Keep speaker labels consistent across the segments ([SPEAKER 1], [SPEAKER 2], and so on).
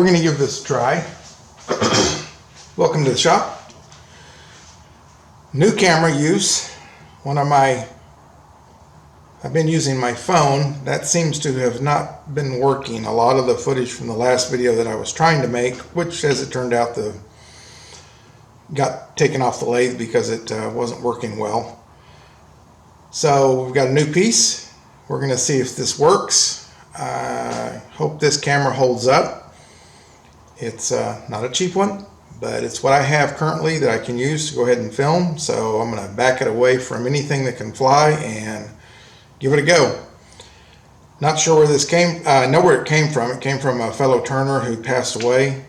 [SPEAKER 1] we're going to give this a try. Welcome to the shop. New camera use. I've been using my phone. That seems to have not been working. A lot of the footage from the last video that I was trying to make, which as it turned out, got taken off the lathe because it wasn't working well. So we've got a new piece. We're going to see if this works. I hope this camera holds up. It's not a cheap one, but it's what I have currently that I can use to go ahead and film. So I'm going to back it away from anything that can fly and give it a go. Not sure where this came, I know where it came from. It came from a fellow turner who passed away,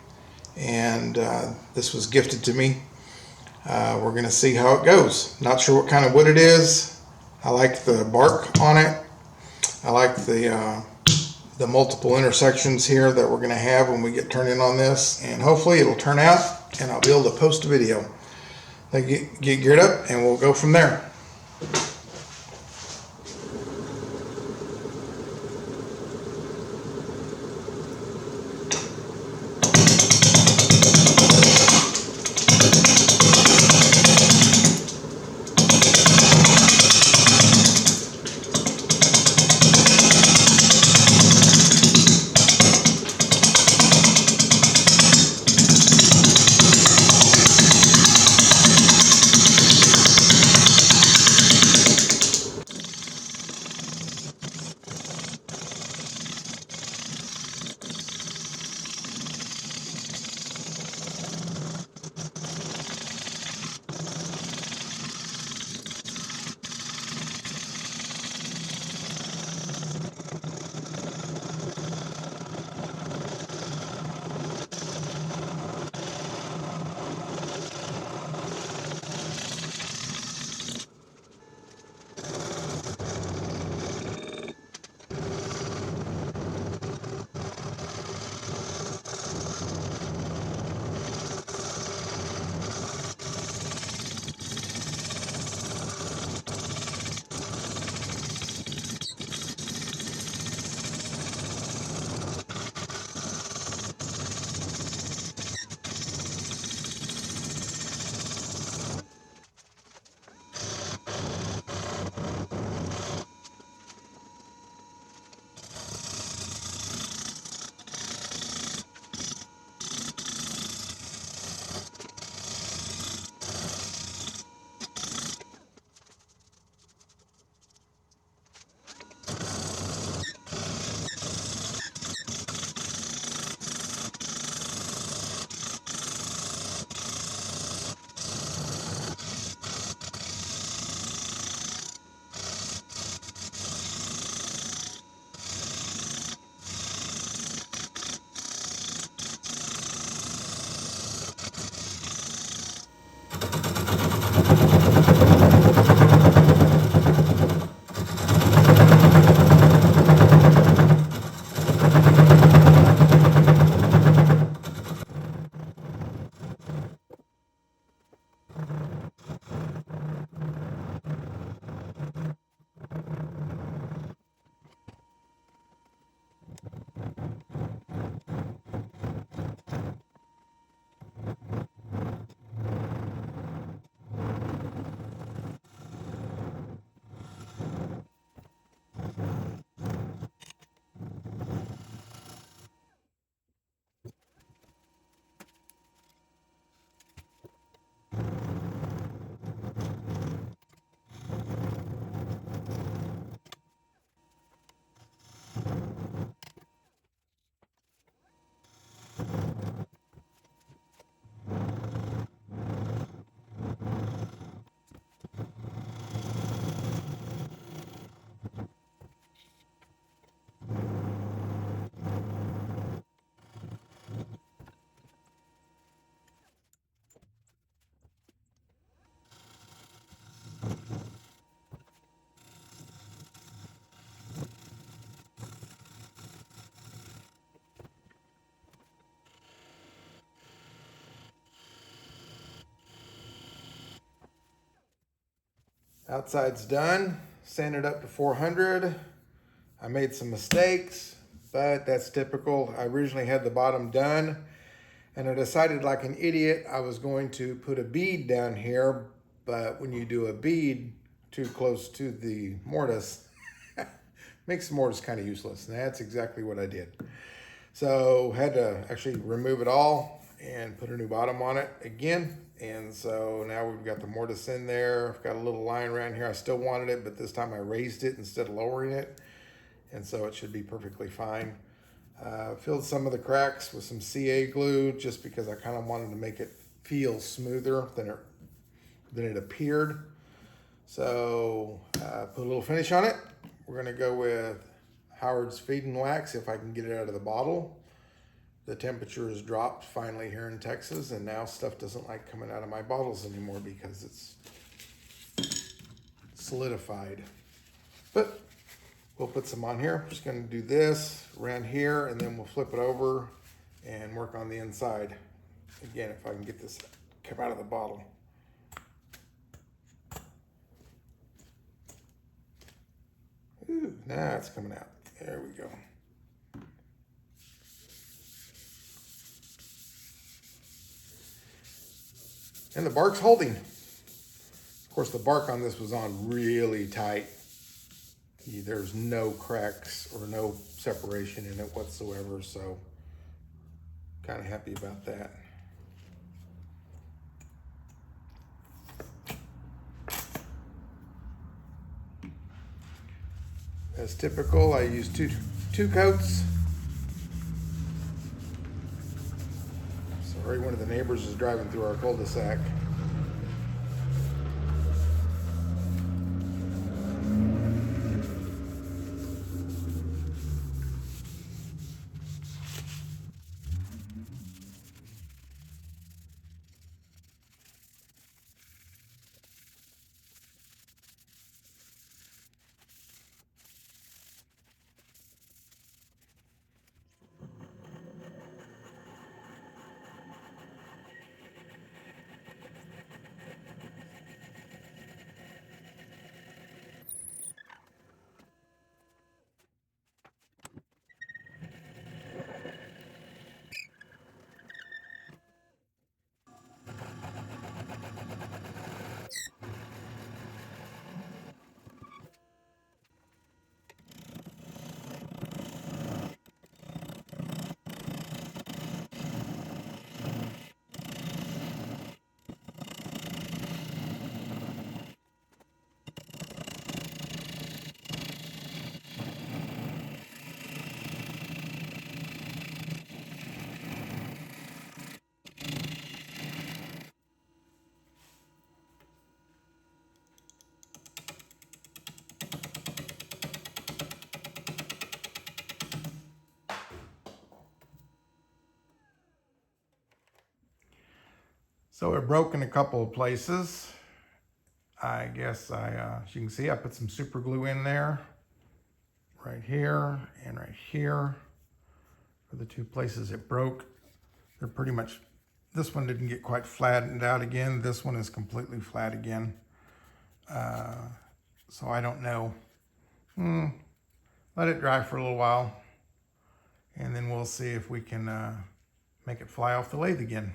[SPEAKER 1] and this was gifted to me. We're going to see how it goes. Not sure what kind of wood it is. I like the bark on it. I like the multiple intersections here that we're going to have when we get turned in on this, and hopefully it'll turn out and I'll be able to post a video. Then get geared up and we'll go from there. Outside's done. Sanded up to 400. I made some mistakes, but that's typical. I originally had the bottom done, and I decided like an idiot I was going to put a bead down here, but when you do a bead too close to the mortise, makes the mortise kind of useless, and that's exactly what I did. So had to actually remove it all and put a new bottom on it again. And so now we've got the mortise in there. I've got a little line around here. I still wanted it, but this time I raised it instead of lowering it. And so it should be perfectly fine. Filled some of the cracks with some CA glue just because I kind of wanted to make it feel smoother than it appeared. So put a little finish on it. We're gonna go with Howard's Feed and Wax if I can get it out of the bottle. The temperature has dropped finally here in Texas, and now stuff doesn't like coming out of my bottles anymore because it's solidified. But we'll put some on here. Just gonna do this around here, and then we'll flip it over and work on the inside. Again, if I can get this to come out of the bottle. Ooh, now it's coming out. There we go. And the bark's holding. Of course, the bark on this was on really tight. There's no cracks or no separation in it whatsoever, so kind of happy about that. As typical, I use two coats. Sorry, one of the neighbors is driving through our cul-de-sac. So it broke in a couple of places. I guess as you can see, I put some super glue in there, right here and right here. For the two places it broke, they're pretty much, this one didn't get quite flattened out again. This one is completely flat again. So I don't know. Let it dry for a little while, and then we'll see if we can make it fly off the lathe again.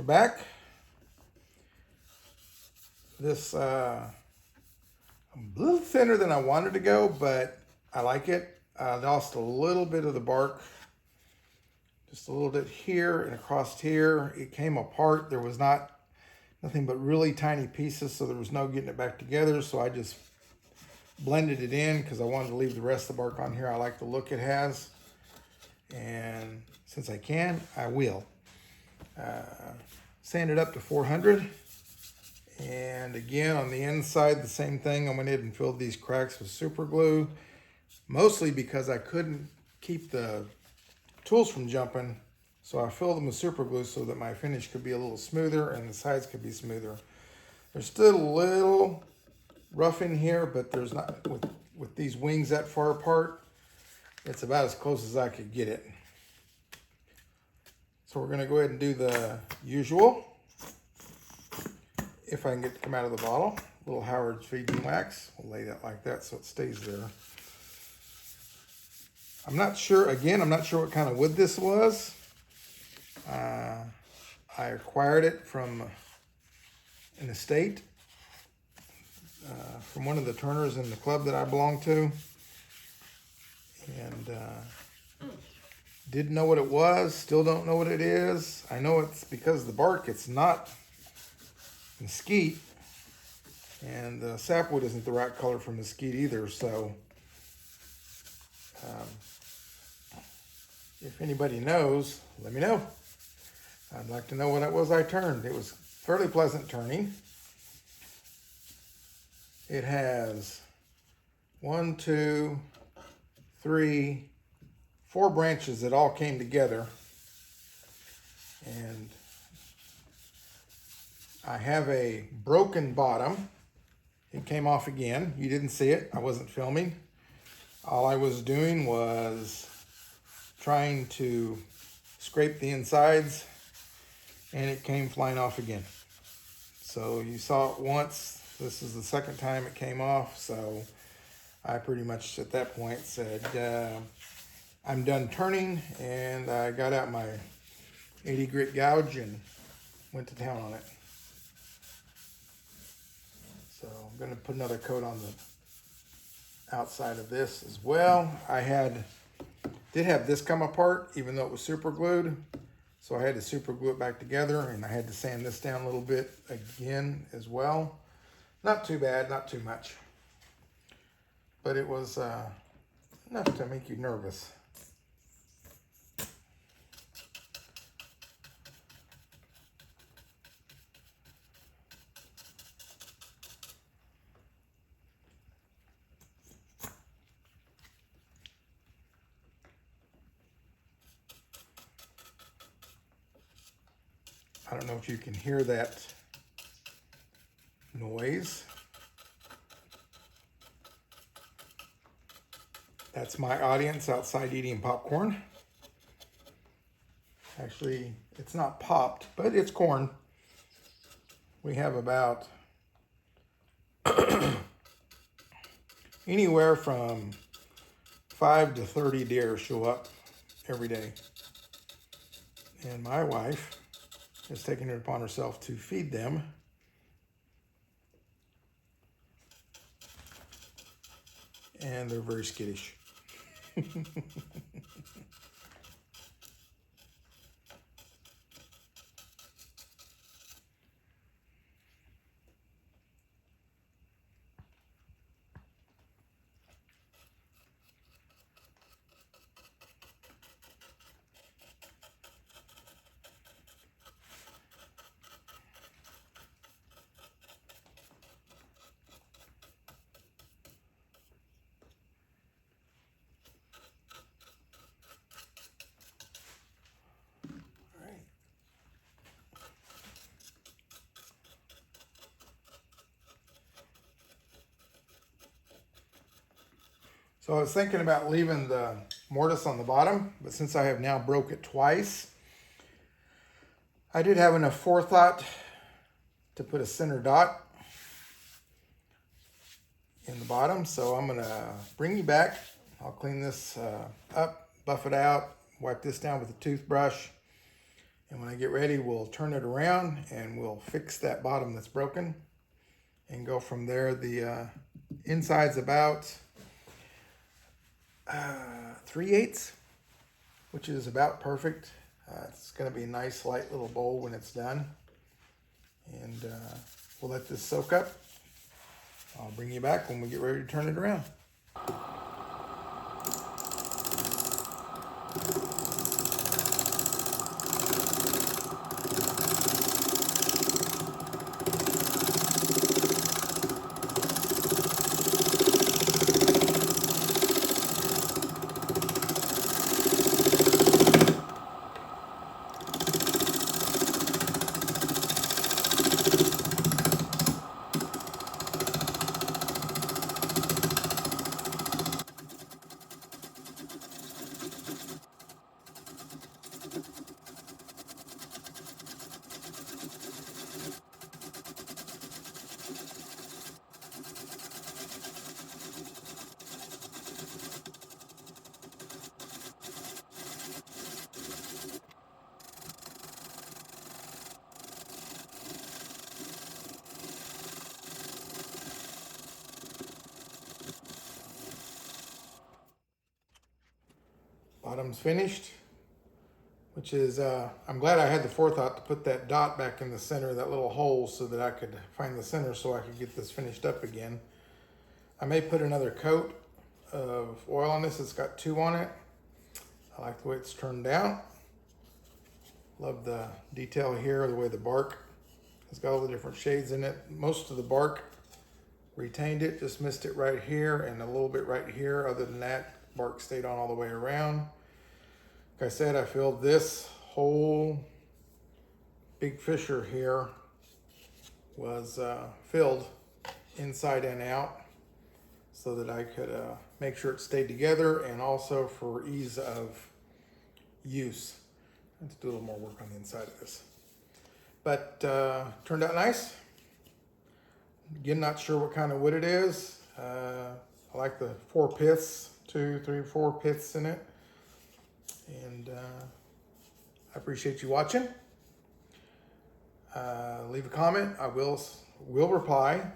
[SPEAKER 1] We're back. This a little thinner than I wanted to go, but I like it. I lost a little bit of the bark, just a little bit here and across here. It came apart. There was nothing but really tiny pieces, so there was no getting it back together. So I just blended it in because I wanted to leave the rest of the bark on here. I like the look it has, and since I can, I will. Sand it up to 400. And again, on the inside, the same thing. I went in and filled these cracks with super glue, mostly because I couldn't keep the tools from jumping. So I filled them with super glue so that my finish could be a little smoother and the sides could be smoother. There's still a little rough in here, but there's not, with these wings that far apart, it's about as close as I could get it. So we're gonna go ahead and do the usual. If I can get it to come out of the bottle, a little Howard's Feeding Wax. We'll lay that like that so it stays there. I'm not sure what kind of wood this was. I acquired it from an estate, from one of the Turners in the club that I belong to. And didn't know what it was, still don't know what it is. I know it's because of the bark, it's not mesquite, and the sapwood isn't the right color for mesquite either. So if anybody knows, let me know. I'd like to know what it was I turned. It was fairly pleasant turning. It has 1, 2, 3, 4 branches that all came together, and I have a broken bottom. It came off again. You didn't see it. I wasn't filming. All I was doing was trying to scrape the insides, and it came flying off again. So you saw it once. This is the second time it came off. So I pretty much at that point said, I'm done turning, and I got out my 80 grit gouge and went to town on it. So I'm going to put another coat on the outside of this as well. I did have this come apart even though it was super glued. So I had to super glue it back together, and I had to sand this down a little bit again as well. Not too bad, not too much. But it was enough to make you nervous. I don't know if you can hear that noise. That's my audience outside eating popcorn. Actually, it's not popped, but it's corn. We have about anywhere from 5 to 30 deer show up every day. And my wife has taken it upon herself to feed them. And they're very skittish. So I was thinking about leaving the mortise on the bottom, but since I have now broke it twice, I did have enough forethought to put a center dot in the bottom. So I'm gonna bring you back. I'll clean this up, buff it out, wipe this down with a toothbrush, And when I get ready, we'll turn it around and we'll fix that bottom that's broken and go from there. The inside's about 3/8, which is about perfect. It's going to be a nice light little bowl when it's done. And we'll let this soak up. I'll bring you back when we get ready to turn it around. Bottom's finished, which is, I'm glad I had the forethought to put that dot back in the center, that little hole, so that I could find the center so I could get this finished up again. I may put another coat of oil on this. It's got 2 on it. I like the way it's turned out. Love the detail here, the way the bark has got all the different shades in it. Most of the bark retained it, just missed it right here and a little bit right here. Other than that, bark stayed on all the way around. Like I said, I filled this whole big fissure here was filled inside and out so that I could make sure it stayed together, and also for ease of use. Let's do a little more work on the inside of this. But turned out nice. Again, not sure what kind of wood it is. I like the 4 piths, 2, 3, 4 piths in it. And I appreciate you watching. Leave a comment. I will reply.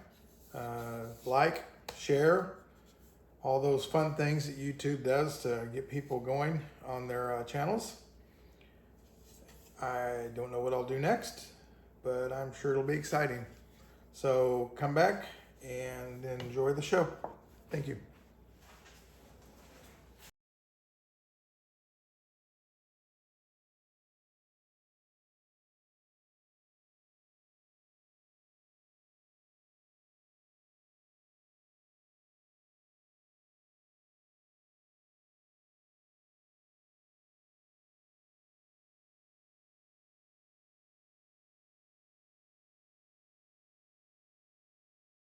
[SPEAKER 1] Like, share, all those fun things that YouTube does to get people going on their channels. I don't know what I'll do next, but I'm sure it'll be exciting. So come back and enjoy the show. Thank you.